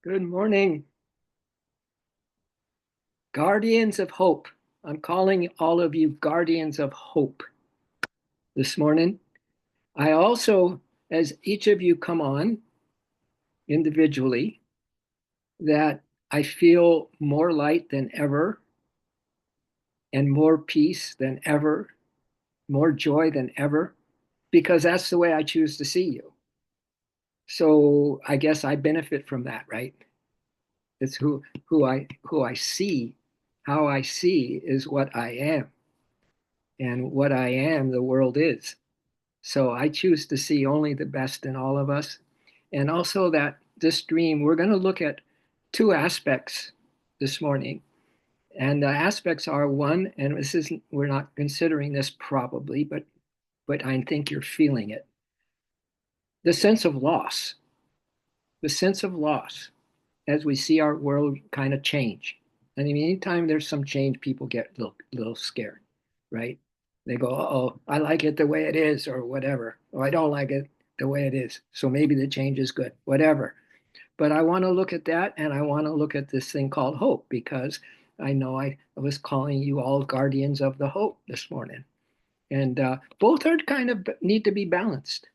Good morning, guardians of hope. I'm calling all of you guardians of hope this morning. I also, as each of you come on individually, that I feel more light than ever and more peace than ever, more joy than ever, because that's the way I choose to see you. So I guess I benefit from that, right? It's who I see. How I see is what I am. And what I am, the world is. So I choose to see only the best in all of us. And also that this dream, we're going to look at two aspects this morning. And the aspects are one, and this isn't, we're not considering this probably, but I think you're feeling it. The sense of loss, the sense of loss as we see our world kind of change. And I mean, anytime there's some change, people get little scared, right? They go, oh, I like it the way it is, or whatever. Or I don't like it the way it is. So maybe the change is good, whatever. But I want to look at that, and I want to look at this thing called hope, because I know I was calling you all guardians of the hope this morning. And both are kind of need to be balanced.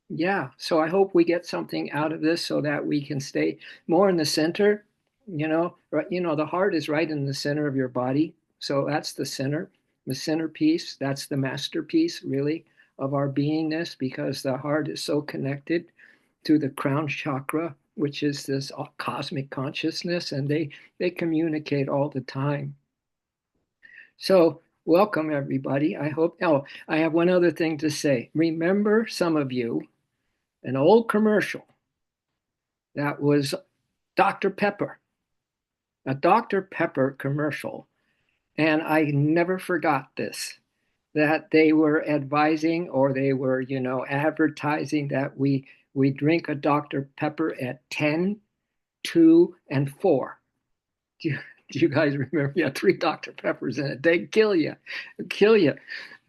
Yeah, so I hope we get something out of this so that we can stay more in the center. Right, the heart is right in the center of your body. So that's the centerpiece. That's the masterpiece, really, of our beingness, because the heart is so connected to the crown chakra, which is this cosmic consciousness, and they communicate all the time. So welcome everybody. I hope. Oh, I have one other thing to say. Remember, some of you, an old commercial that was Dr. Pepper, a Dr. Pepper commercial. And I never forgot this, that they were advising, or they were, advertising that we drink a Dr. Pepper at 10, 2, and 4. Do you, do you guys remember? Yeah, three Dr. Peppers in it. They kill you, kill you.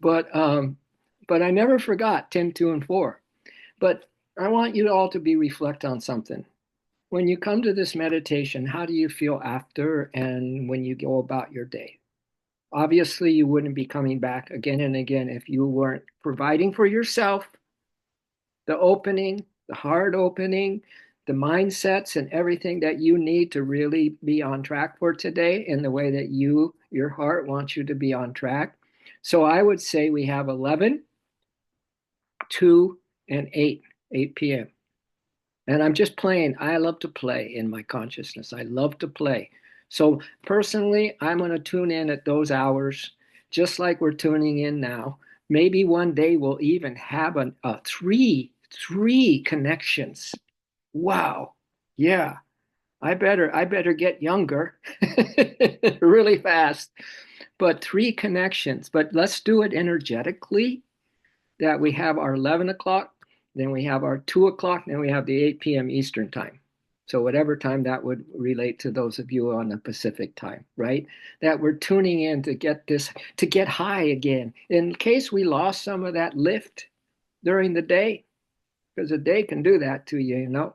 But I never forgot 10, 2, and 4. But I want you all to be reflect on something. When you come to this meditation, how do you feel after and when you go about your day? Obviously, you wouldn't be coming back again and again if you weren't providing for yourself the opening, the heart opening, the mindsets, and everything that you need to really be on track for today in the way that your heart wants you to be on track. So I would say we have 11, 2, and 8 p.m. And I'm just playing. I love to play in my consciousness. I love to play. So personally, I'm going to tune in at those hours, just like we're tuning in now. Maybe one day we'll even have a three connections. Wow. Yeah. I better get younger really fast. But three connections. But let's do it energetically, that we have our 11 o'clock, then we have our 2 o'clock, then we have the 8 p.m. Eastern time. So whatever time that would relate to those of you on the Pacific time, right? That we're tuning in to get this, to get high again. In case we lost some of that lift during the day, because the day can do that to you.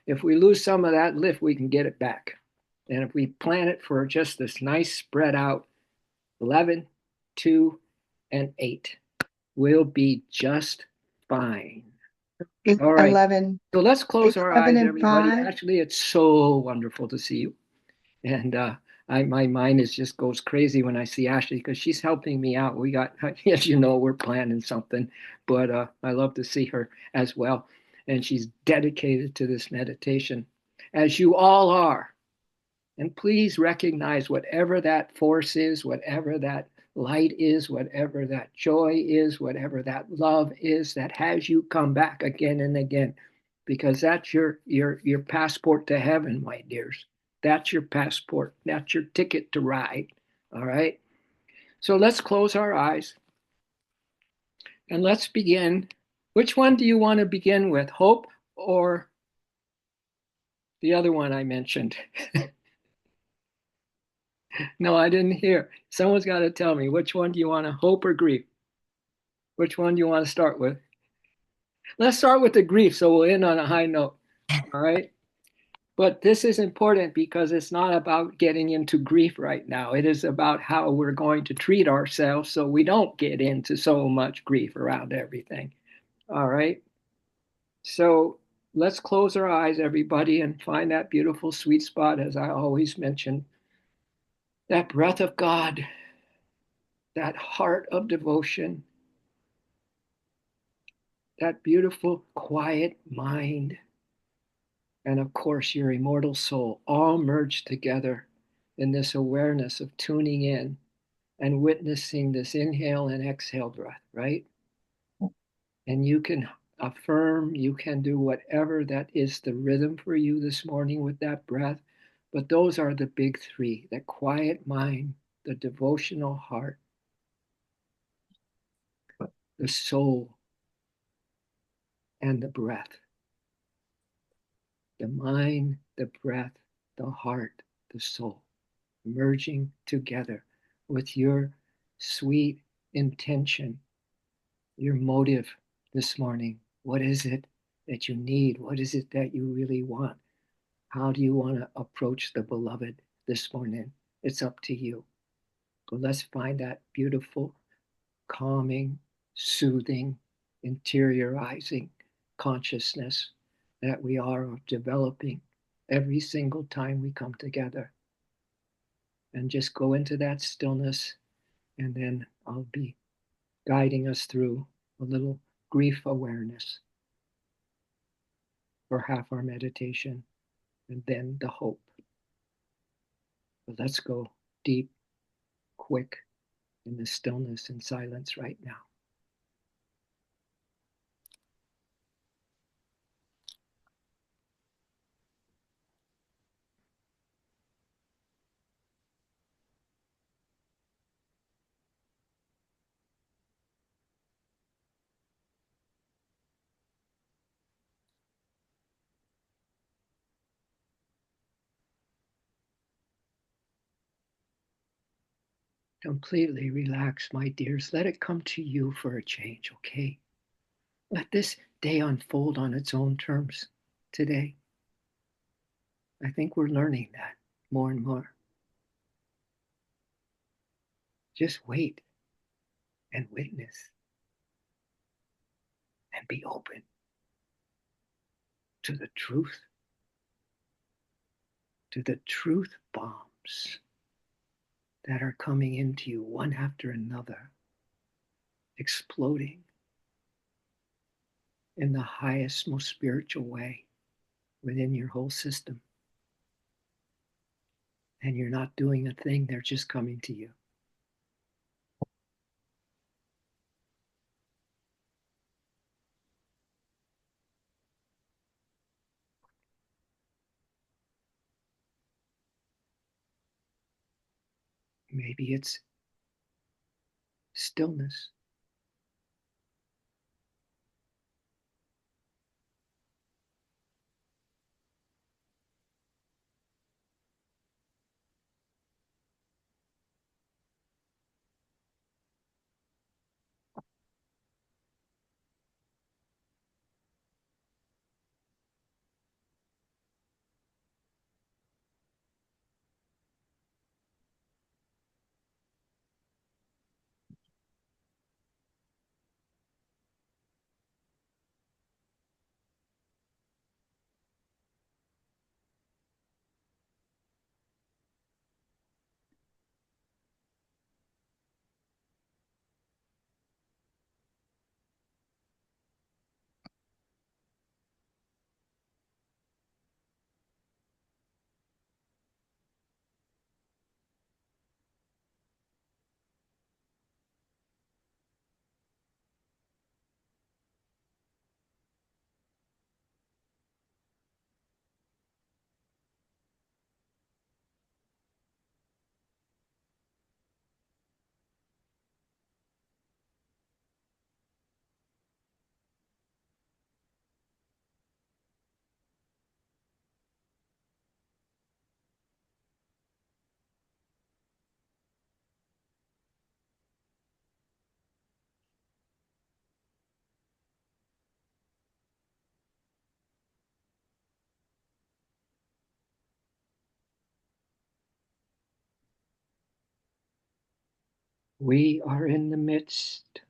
If we lose some of that lift, we can get it back. And if we plan it for just this nice spread out 11, 2, and 8, we'll be just fine. All right. 11, So let's close six, our seven, eyes, and everybody. 5. Actually, it's so wonderful to see you. And my mind is just goes crazy when I see Ashley, because she's helping me out. We got, as you know, we're planning something, but I love to see her as well. And she's dedicated to this meditation, as you all are. And please recognize whatever that force is, whatever that light is, whatever that joy is, whatever that love is that has you come back again and again, because that's your passport to heaven, my dears. That's your passport. That's your ticket to ride. All right. So let's close our eyes and let's begin. Which one do you want to begin with? Hope or the other one I mentioned? No, I didn't hear. Someone's got to tell me, which one do you want to, hope or grief? Which one do you want to start with? Let's start with the grief so we'll end on a high note. All right. But this is important because it's not about getting into grief right now. It is about how we're going to treat ourselves so we don't get into so much grief around everything. All right. So let's close our eyes, everybody, and find that beautiful sweet spot, as I always mention, that breath of God, that heart of devotion, that beautiful, quiet mind, and of course, your immortal soul, all merged together in this awareness of tuning in and witnessing this inhale and exhale breath, right? And you can affirm, you can do whatever that is the rhythm for you this morning with that breath. But those are the big three: the quiet mind, the devotional heart, the soul, and the breath. The mind, the breath, the heart, the soul, merging together with your sweet intention, your motive this morning. What is it that you need? What is it that you really want? How do you want to approach the beloved this morning? It's up to you. So let's find that beautiful, calming, soothing, interiorizing consciousness that we are developing every single time we come together. And just go into that stillness, and then I'll be guiding us through a little grief awareness for half our meditation, and then the hope. But let's go deep, quick, in the stillness and silence right now. Completely relax, my dears. Let it come to you for a change, okay? Let this day unfold on its own terms today. I think we're learning that more and more. Just wait and witness and be open to the truth bombs that are coming into you one after another, exploding in the highest, most spiritual way within your whole system. And you're not doing a thing, they're just coming to you. Maybe it's stillness. We are in the midst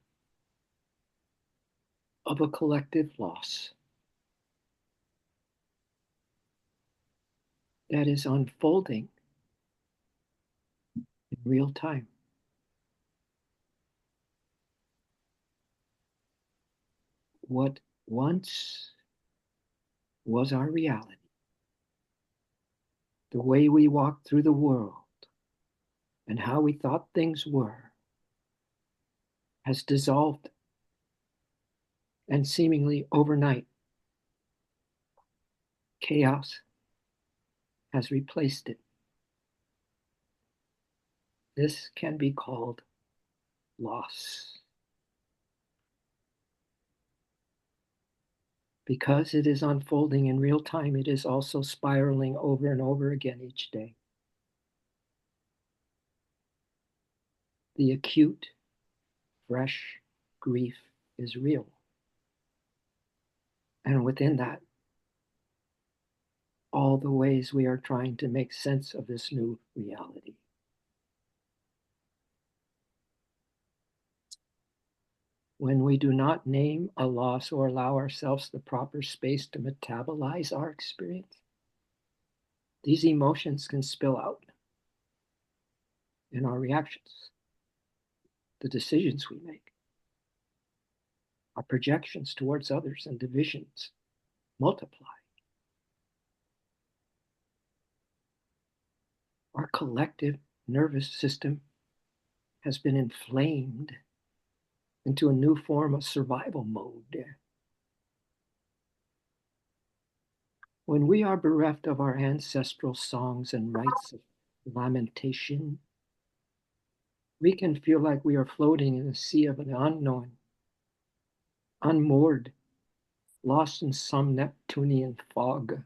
of a collective loss that is unfolding in real time. What once was our reality, the way we walked through the world, and how we thought things were, has dissolved, and seemingly overnight, chaos has replaced it. This can be called loss. Because it is unfolding in real time, it is also spiraling over and over again each day. The acute, fresh grief is real. And within that, all the ways we are trying to make sense of this new reality. When we do not name a loss or allow ourselves the proper space to metabolize our experience, these emotions can spill out in our reactions, the decisions we make, our projections towards others, and divisions multiply. Our collective nervous system has been inflamed into a new form of survival mode. When we are bereft of our ancestral songs and rites of lamentation, we can feel like we are floating in a sea of an unknown, unmoored, lost in some Neptunian fog.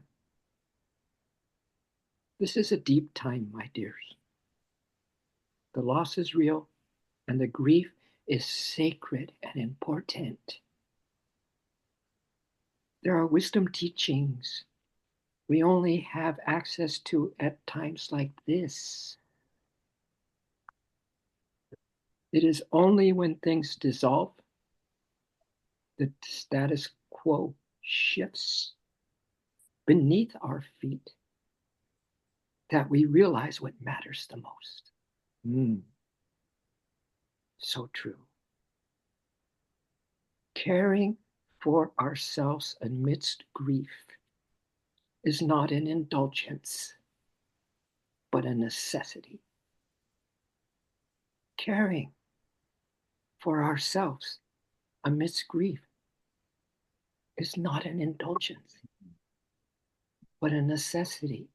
This is a deep time, my dears. The loss is real, and the grief is sacred and important. There are wisdom teachings we only have access to at times like this. It is only when things dissolve, the status quo shifts beneath our feet, that we realize what matters the most. So true. Caring for ourselves amidst grief is not an indulgence, but a necessity. Caring for ourselves amidst grief is not an indulgence, but a necessity.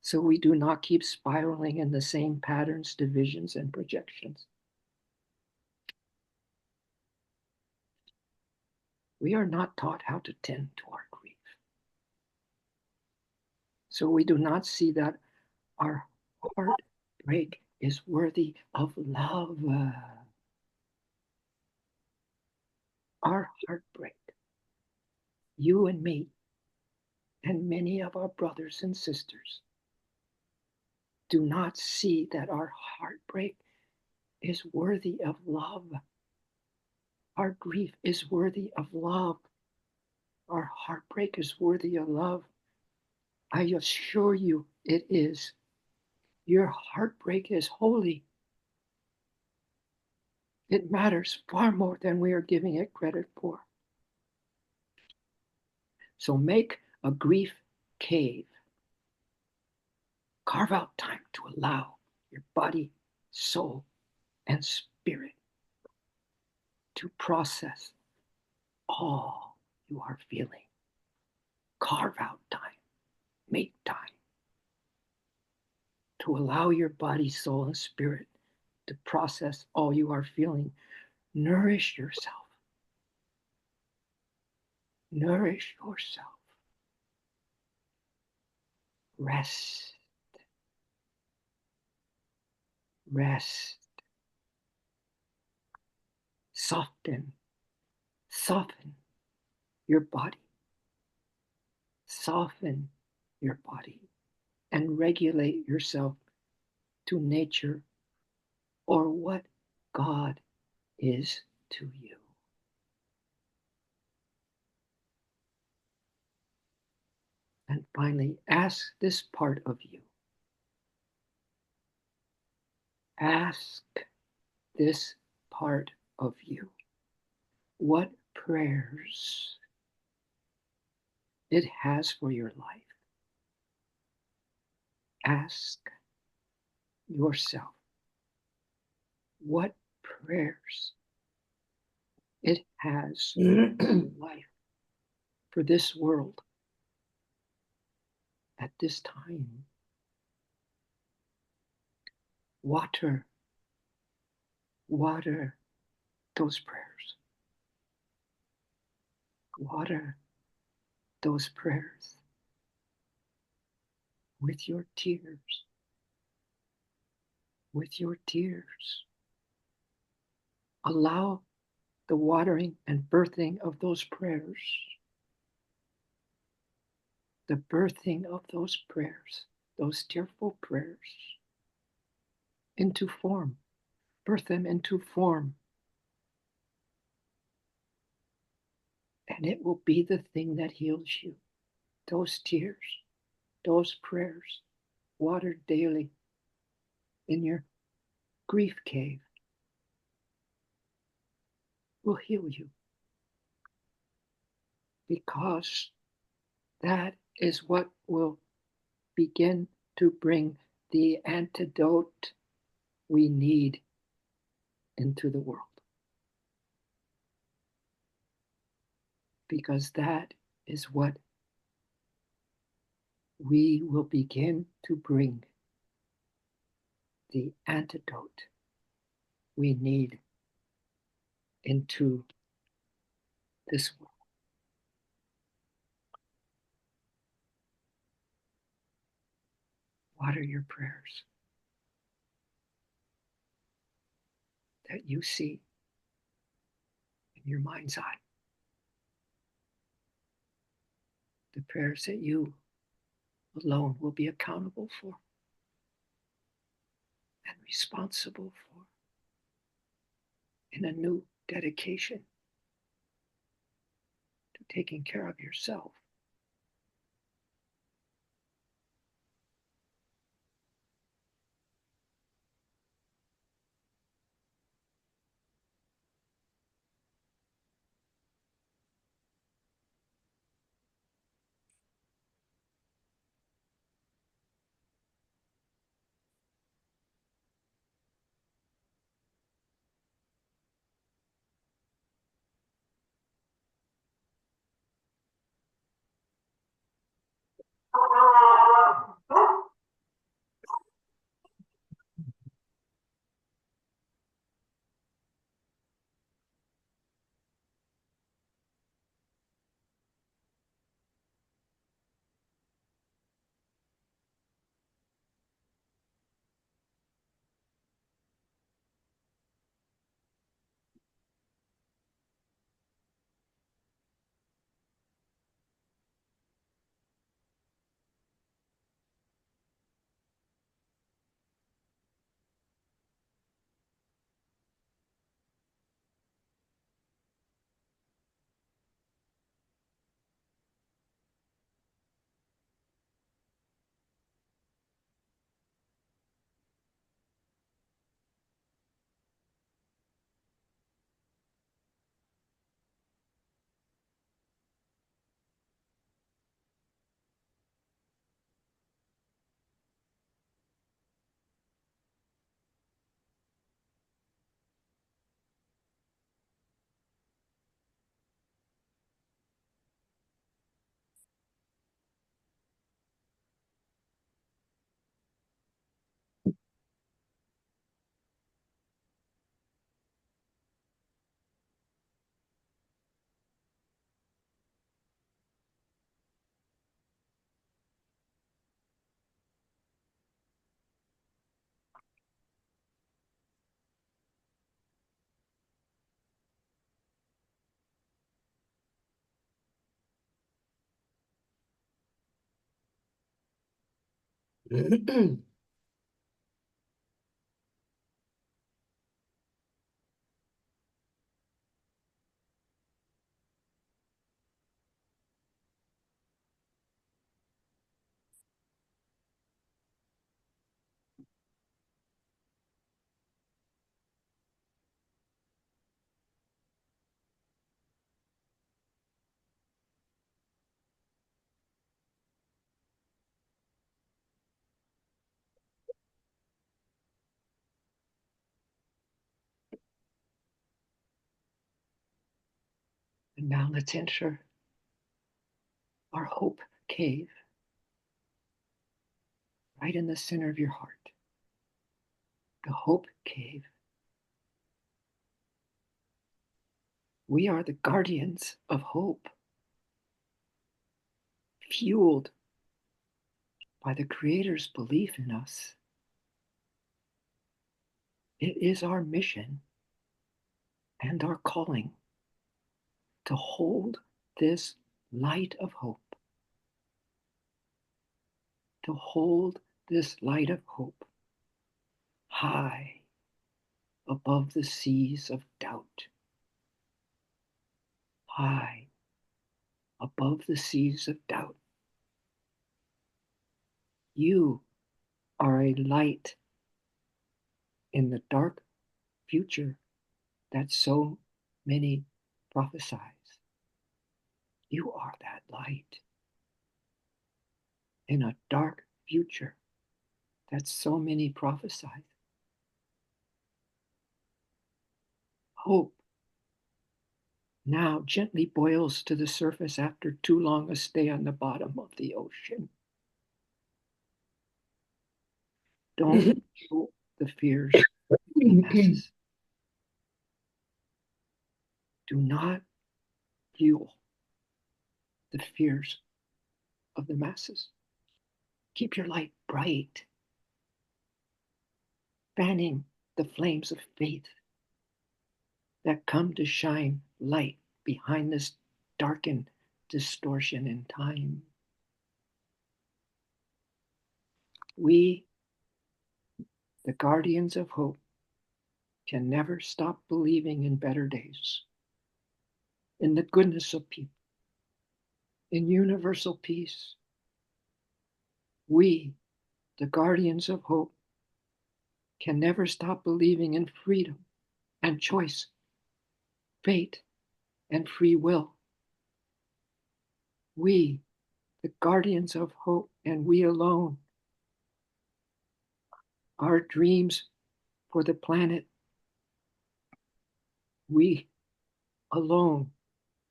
So we do not keep spiraling in the same patterns, divisions, and projections. We are not taught how to tend to our grief. So we do not see that our heartbreak is worthy of love. Our heartbreak, you and me, and many of our brothers and sisters, do not see that our heartbreak is worthy of love. Our grief is worthy of love. Our heartbreak is worthy of love. I assure you it is. Your heartbreak is holy. It matters far more than we are giving it credit for. So make a grief cave. Carve out time to allow your body, soul, and spirit to process all you are feeling. Carve out time, make time to allow your body, soul, and spirit to process all you are feeling. Nourish yourself. Nourish yourself. Rest. Rest. Soften. Soften your body. Soften your body and regulate yourself to nature or what God is to you. And finally, ask this part of you. Ask this part of you what prayers it has for your life. Ask yourself what prayers it has in life for this world at this time. Water those prayers. Water those prayers with your tears. With your tears. Allow the watering and birthing of those prayers, the birthing of those prayers, those tearful prayers, into form. Birth them into form. And it will be the thing that heals you. Those tears, those prayers, watered daily in your grief cave, will heal you. Because that is what will begin to bring the antidote we need into the world. Because that is what we will begin to bring the antidote we need into this world. Water your prayers that you see in your mind's eye. The prayers that you alone will be accountable for and responsible for in a new dedication to taking care of yourself. And now let's enter our hope cave right in the center of your heart. The hope cave. We are the guardians of hope, fueled by the Creator's belief in us. It is our mission and our calling to hold this light of hope, to hold this light of hope high above the seas of doubt, high above the seas of doubt. You are a light in the dark future that so many prophesize. You are that light in a dark future that so many prophesize. Hope now gently boils to the surface after too long a stay on the bottom of the ocean. Don't feel the fears of the masses. Do not fuel the fears of the masses. Keep your light bright, fanning the flames of faith that come to shine light behind this darkened distortion in time. We, the guardians of hope, can never stop believing in better days, in the goodness of people, in universal peace. We, the guardians of hope, can never stop believing in freedom and choice, fate and free will. We, the guardians of hope, and we alone, our dreams for the planet, we alone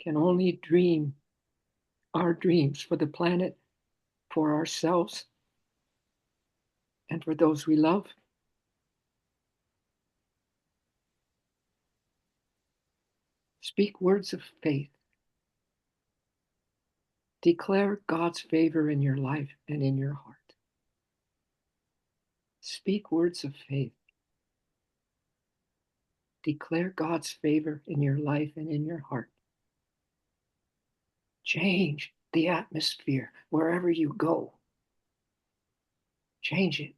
can only dream our dreams for the planet, for ourselves, and for those we love. Speak words of faith. Declare God's favor in your life and in your heart. Speak words of faith. Declare God's favor in your life and in your heart. Change the atmosphere wherever you go. Change it.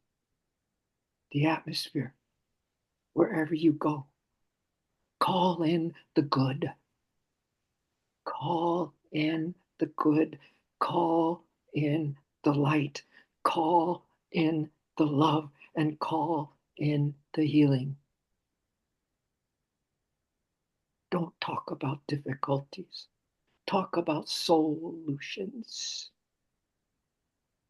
The atmosphere wherever you go. Call in the good. Call in the good. Call in the light. Call in the love and call in the healing. Don't talk about difficulties. Talk about solutions.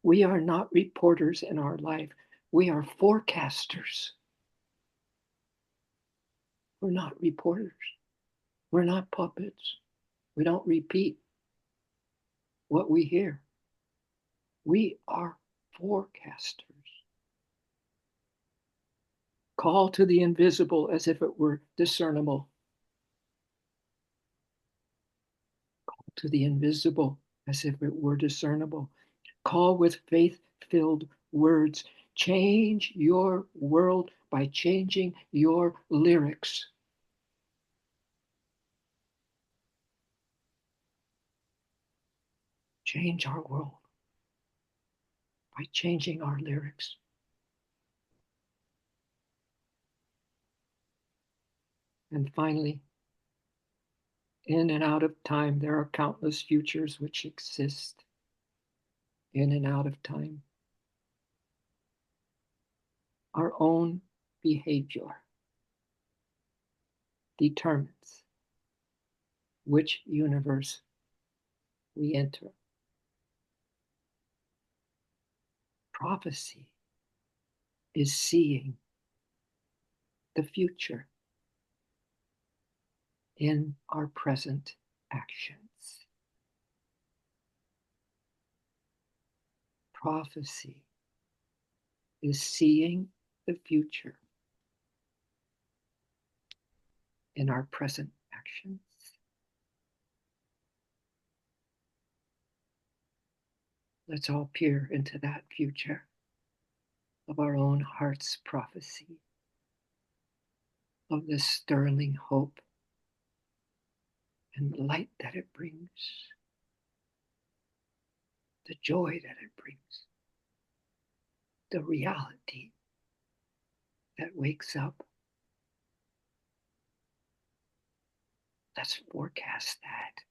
We are not reporters in our life. We are forecasters. We're not reporters. We're not puppets. We don't repeat what we hear. We are forecasters. Call to the invisible as if it were discernible. Call to the invisible as if it were discernible. Call with faith-filled words. Change your world by changing your lyrics. Change our world by changing our lyrics. And finally, in and out of time, there are countless futures which exist in and out of time. Our own behavior determines which universe we enter. Prophecy is seeing the future in our present actions. Prophecy is seeing the future in our present actions. Let's all peer into that future of our own heart's prophecy, of this sterling hope and light that it brings, the joy that it brings, the reality that wakes up. Let's forecast that.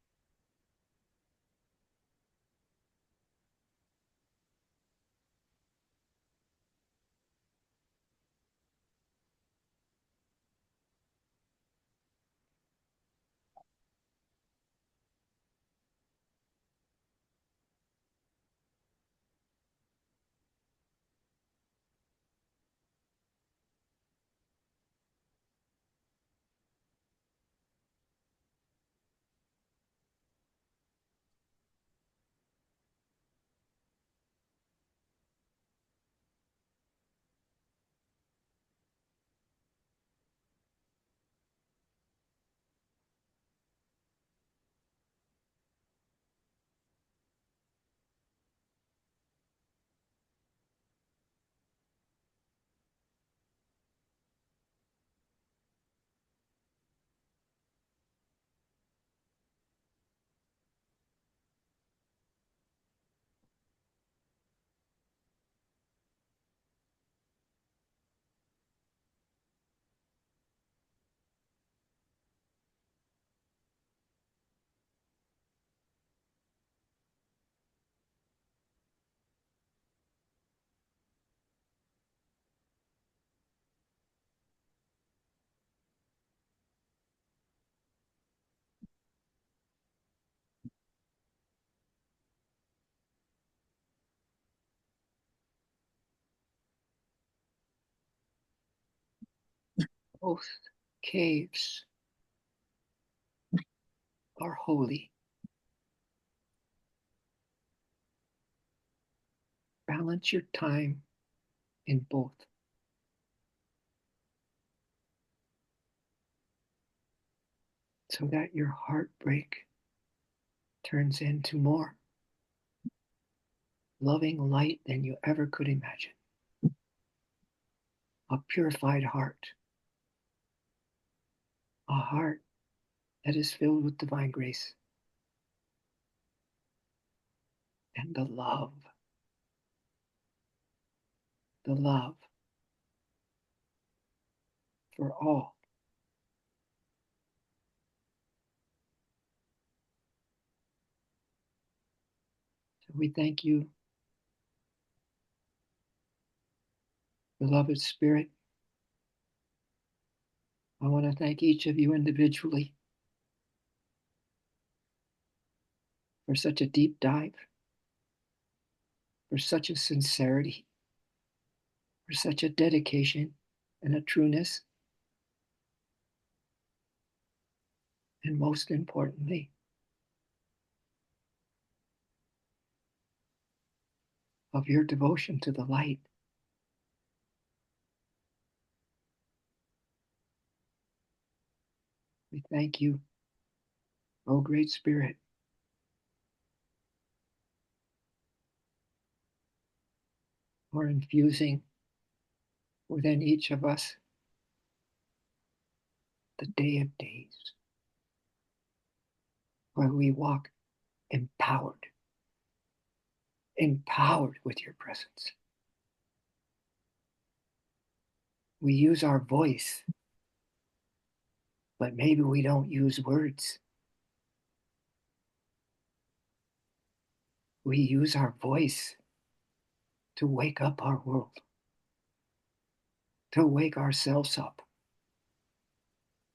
Both caves are holy. Balance your time in both, so that your heartbreak turns into more loving light than you ever could imagine. A purified heart, a heart that is filled with divine grace and the love for all. So we thank you, beloved Spirit. I want to thank each of you individually for such a deep dive, for such a sincerity, for such a dedication and a trueness, and most importantly, of your devotion to the light. We thank you, O great Spirit, for infusing within each of us the day of days, where we walk empowered, empowered with your presence. We use our voice, but maybe we don't use words. We use our voice to wake up our world, to wake ourselves up,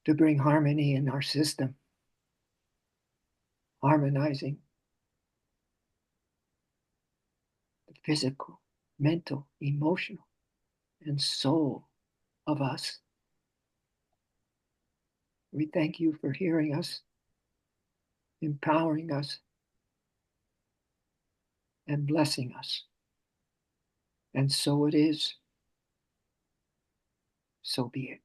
to bring harmony in our system, harmonizing the physical, mental, emotional, and soul of us. We thank you for hearing us empowering us and blessing us. And so it is, so be it.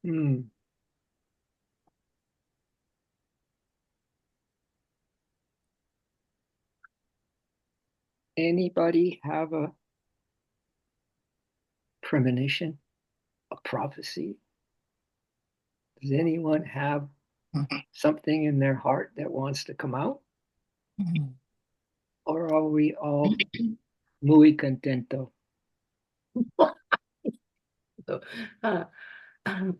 Hmm. Anybody have a premonition, a prophecy? Does anyone have something in their heart that wants to come out? Or are we all muy contento? Uh, um,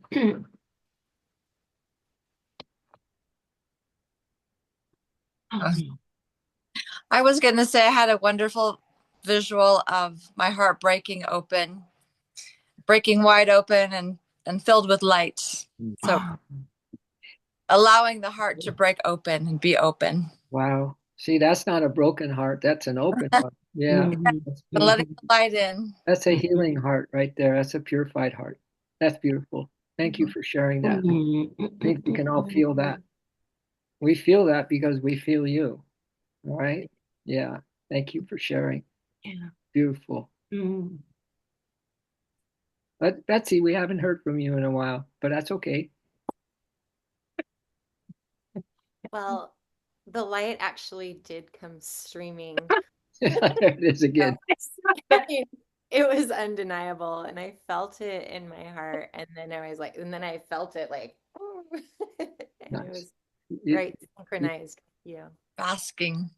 I was going to say I had a wonderful visual of my heart breaking open, breaking wide open and filled with light. So allowing the heart to break open and be open. Wow. See, that's not a broken heart. That's an open heart. Yeah. That's, Letting the light in. that's a healing heart right there. That's a purified heart. That's beautiful. Thank you for sharing that. I think we can all feel that. We feel that because we feel you. All right. Yeah. Thank you for sharing. Yeah. Beautiful. But Betsy, we haven't heard from you in a while, but that's okay. Well, the light actually did come streaming. There it is again. I mean, it was undeniable, and I felt it in my heart. And then I was like, and then I felt it like, and Nice. it was You, right synchronized with you. Basking.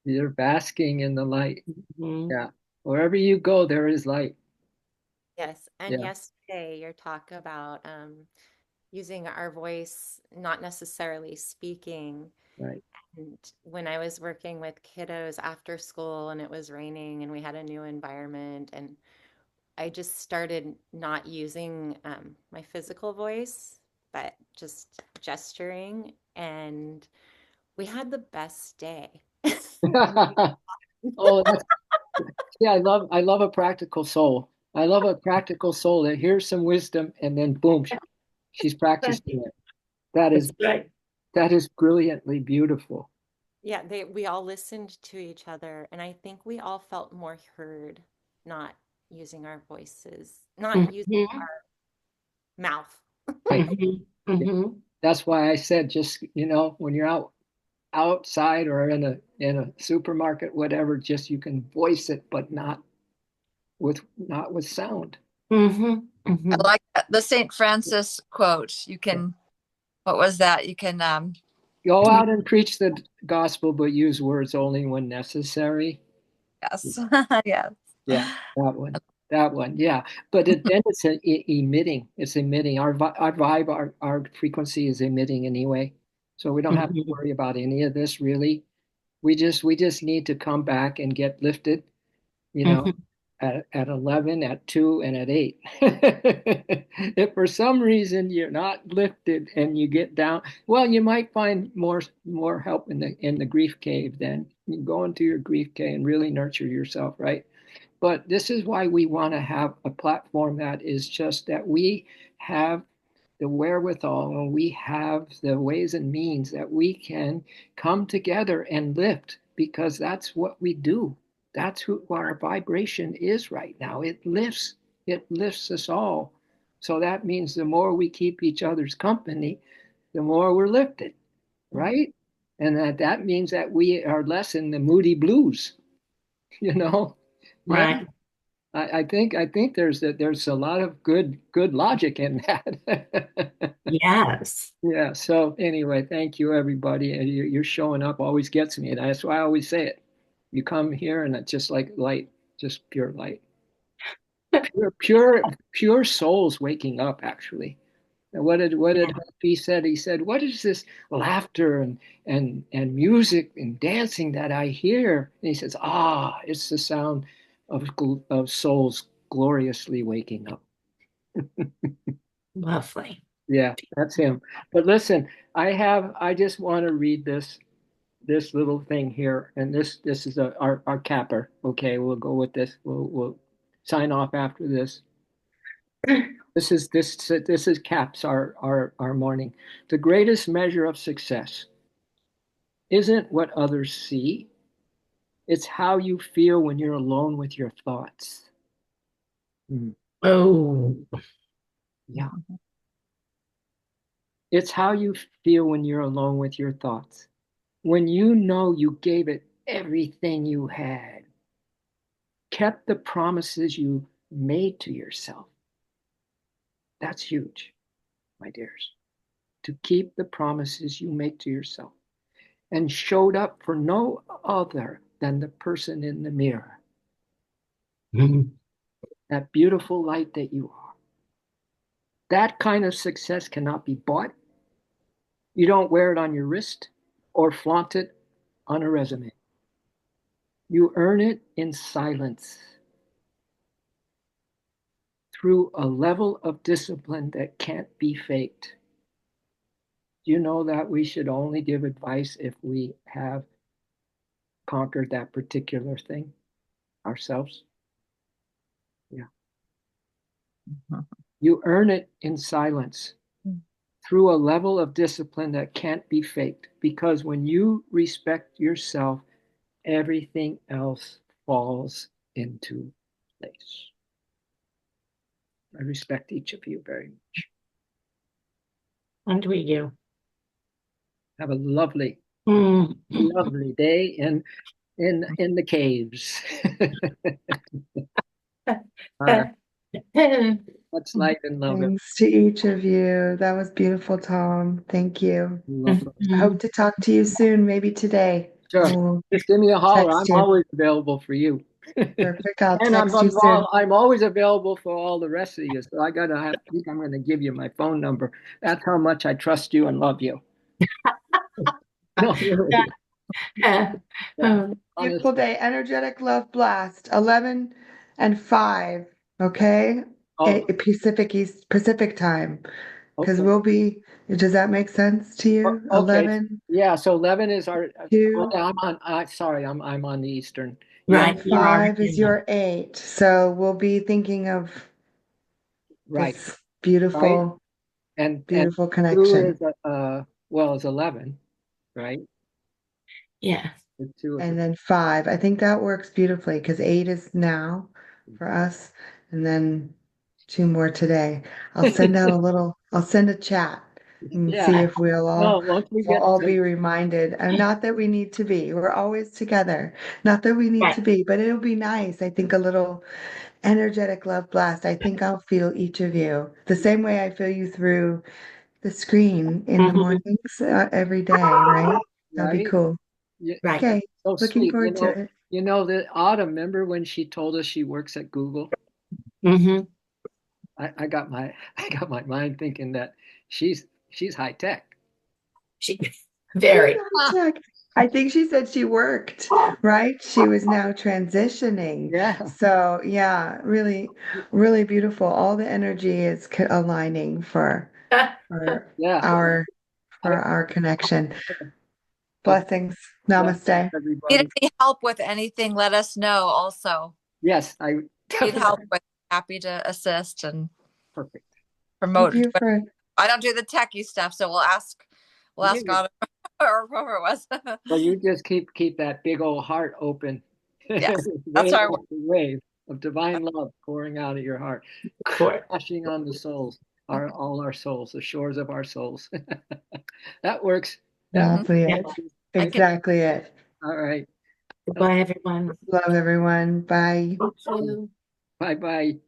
you're basking in the light. Yeah. Wherever you go, there is light. Yes. And Yeah. yesterday, your talk about using our voice, not necessarily speaking. Right. And when I was working with kiddos after school and it was raining and we had a new environment, and I just started not using my physical voice, but just gesturing. And we had the best day. Oh, that's, yeah, I love a practical soul. I love a practical soul that hears some wisdom and then boom, she's practicing it. That is That's right. that is brilliantly beautiful. Yeah, we all listened to each other, and I think we all felt more heard, not using our voices, not using our mouth. Right. Yeah. That's why I said just, when you're outside or in a supermarket, whatever, just you can voice it, but not with sound. I like that. The St. Francis quote. You can, what was that? You can, Go out and preach the gospel, but use words only when necessary. yes. Yes. Yeah, that one. That one. Yeah. But then it's emitting. It's emitting. Our vibe, our frequency is emitting anyway. So we don't have to worry about any of this really. We just need to come back and get lifted, you know, at 11, at 2, and at 8. If for some reason you're not lifted and you get down, well, you might find more help in the grief cave then. You go into your grief cave and really nurture yourself, right? But this is why we want to have a platform that is just that we have the wherewithal and we have the ways and means that we can come together and lift because that's what we do. That's who our vibration is right now. It lifts us all. So that means the more we keep each other's company, the more we're lifted, right? And that means that we are less in the moody blues, you know? Yeah. Right. I think there's a lot of good logic in that. Yes. Yeah. So anyway, thank you everybody. And you're showing up always gets me. And that's why I always say it. You come here and it's just like light, just pure light. Pure souls waking up actually. And what did he said? He said, "What is this laughter and music and dancing that I hear?" And he says, "Ah, it's the sound of souls gloriously waking up." Lovely. Yeah, that's him. But listen, I just want to read this little thing here, and this is our capper. Okay, we'll go with this. We'll sign off after this. This is caps our morning. The greatest measure of success isn't what others see. It's how you feel when you're alone with your thoughts. Mm, Oh, yeah. It's how you feel when you're alone with your thoughts. When you know you gave it everything you had, kept the promises you made to yourself. That's huge, my dears. To keep the promises you make to yourself and showed up for no other than the person in the mirror, that beautiful light that you are. That kind of success cannot be bought. You don't wear it on your wrist or flaunt it on a resume. You earn it in silence through a level of discipline that can't be faked. Do you know that we should only give advice if we have conquered that particular thing ourselves? Yeah. You earn it in silence through a level of discipline that can't be faked. Because when you respect yourself, everything else falls into place. I respect each of you very much. and we do. Have a lovely, Mm. lovely day in the caves. All right. Much light and love. Thanks to each of you. That was beautiful, Tom. Thank you. Love. I hope to talk to you soon, maybe today. Sure. We'll Just give me a holler. I'm text you. always available for you. Perfect. I'll And text you soon. I'm always available for all the rest of you. So I think I'm going to give you my phone number. That's how much I trust you and love you. No, really. Yeah. Yeah, Beautiful day. Energetic love blast. 11 and 5. Okay. Oh, Pacific time. Because okay. we'll be, does that make sense to you? Okay. 11, Yeah. So 11 is our. 2, I'm on. Sorry, I'm on the Eastern. Right. and You are. 5 is your 8. So we'll be thinking of Right. this Right. beautiful, And beautiful 2 connection. is well, it's 11, right? Yeah. The 2 is And then 5. I think that works beautifully because 8 is now for us. And then 2 more today. I'll send a chat and see yeah. if No, once we we'll get all to, be reminded. And not that we need to be. We're always together. Not that we need Right. to be, but it'll be nice. I think a little energetic love blast. I think I'll feel each of you the same way I feel you through the screen in the Mhm. mornings every day, right? That'll be right? cool. Yeah, Right. Okay, so looking sweet. forward to it. That Autumn, remember when she told us she works at Google? Mm-hmm. I got my I got my mind thinking that she's high tech. She very. Check. I think she said she worked, right? She was now transitioning. Yeah. So, yeah, really, really beautiful. All the energy is aligning for Yeah. our I, connection. okay. Blessings. Bless Namaste. Need everybody. any help with anything, let us know also. Yes, I Need definitely help with, happy to assist and perfect. Thank promote. you But for I don't do the techie stuff, so we'll Yeah. ask Autumn or whoever it was. Well, you just keep that big old heart open. Yes, that's Wave our after wave of divine love pouring out of your heart, Court. crashing on the souls, all our souls, the shores of our souls. That works. That Mhm. exactly Yeah. it. works. I can Exactly it. All right. Goodbye, everyone. Love everyone. Bye. Thank you. Bye bye,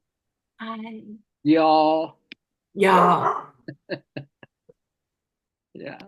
Bye. y'all. Yeah. Yeah.